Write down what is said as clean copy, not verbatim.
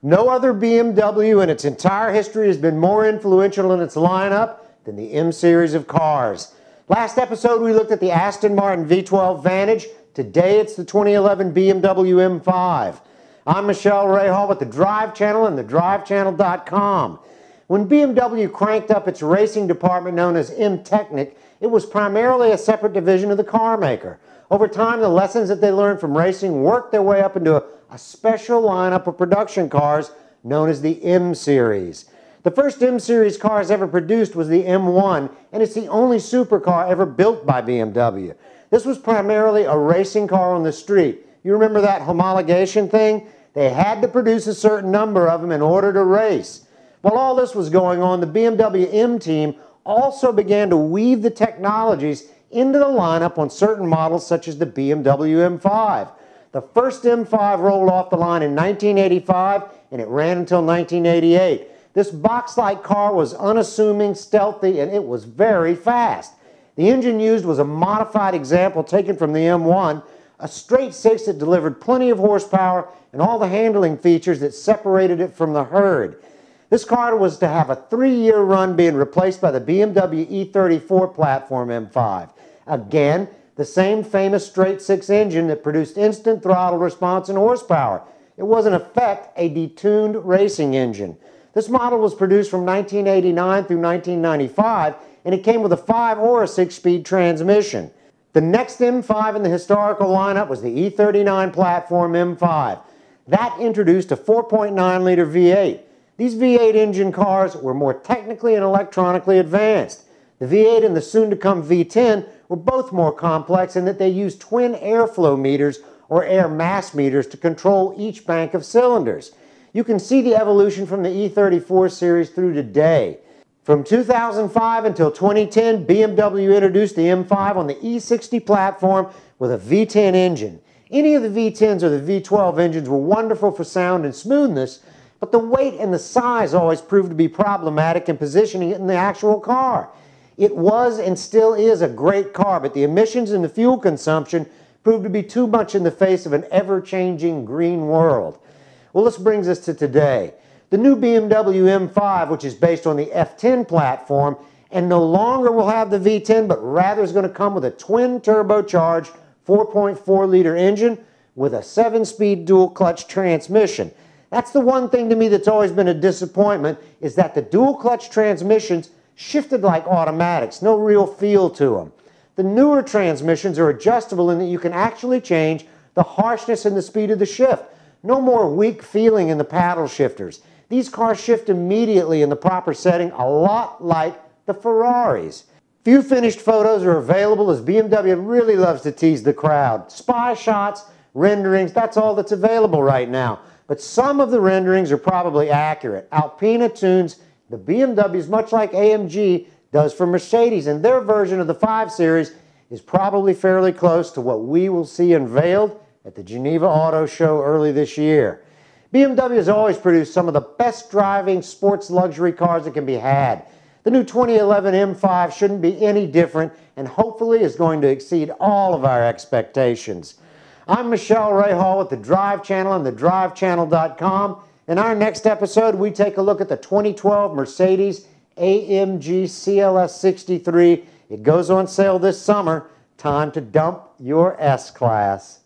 No other BMW in its entire history has been more influential in its lineup than the M series of cars. Last episode we looked at the Aston Martin V12 Vantage. Today it's the 2011 BMW M5. I'm Michelle Rahal with the Drive Channel and thedrivechannel.com. When BMW cranked up its racing department known as M-Technic, it was primarily a separate division of the car maker. Over time, the lessons that they learned from racing worked their way up into a special lineup of production cars known as the M Series. The first M Series cars ever produced was the M1, and it's the only supercar ever built by BMW. This was primarily a racing car on the street. You remember that homologation thing? They had to produce a certain number of them in order to race. While all this was going on, the BMW M team also began to weave the technologies into the lineup on certain models such as the BMW M5. The first M5 rolled off the line in 1985 and it ran until 1988. This box-like car was unassuming, stealthy, and it was very fast. The engine used was a modified example taken from the M1, a straight six that delivered plenty of horsepower and all the handling features that separated it from the herd. This car was to have a 3-year run being replaced by the BMW E34 platform M5. Again, the same famous straight six engine that produced instant throttle response and horsepower. It was in effect a detuned racing engine. This model was produced from 1989 through 1995, and it came with a 5 or a 6-speed transmission. The next M5 in the historical lineup was the E39 platform M5. That introduced a 4.9-liter V8. These V8 engine cars were more technically and electronically advanced. The V8 and the soon-to-come V10 were both more complex in that they used twin airflow meters or air mass meters to control each bank of cylinders. You can see the evolution from the E34 series through today. From 2005 until 2010, BMW introduced the M5 on the E60 platform with a V10 engine. Any of the V10s or the V12 engines were wonderful for sound and smoothness, but the weight and the size always proved to be problematic in positioning it in the actual car. It was and still is a great car, but the emissions and the fuel consumption proved to be too much in the face of an ever-changing green world. Well, this brings us to today. The new BMW M5, which is based on the F10 platform, and no longer will have the V10, but rather is going to come with a twin turbocharged 4.4-liter engine with a 7-speed dual-clutch transmission. That's the one thing to me that's always been a disappointment, is that the dual-clutch transmissions shifted like automatics, no real feel to them. The newer transmissions are adjustable in that you can actually change the harshness and the speed of the shift. No more weak feeling in the paddle shifters. These cars shift immediately in the proper setting, a lot like the Ferraris. Few finished photos are available as BMW really loves to tease the crowd. Spy shots, renderings, that's all that's available right now. But some of the renderings are probably accurate. Alpina tunes the BMWs much like AMG does for Mercedes, and their version of the 5 Series is probably fairly close to what we will see unveiled at the Geneva Auto Show early this year. BMW has always produced some of the best driving sports luxury cars that can be had. The new 2011 M5 shouldn't be any different and hopefully is going to exceed all of our expectations. I'm Michelle Rahal with the Drive Channel and thedrivechannel.com. In our next episode, we take a look at the 2012 Mercedes AMG CLS 63. It goes on sale this summer. Time to dump your S-Class.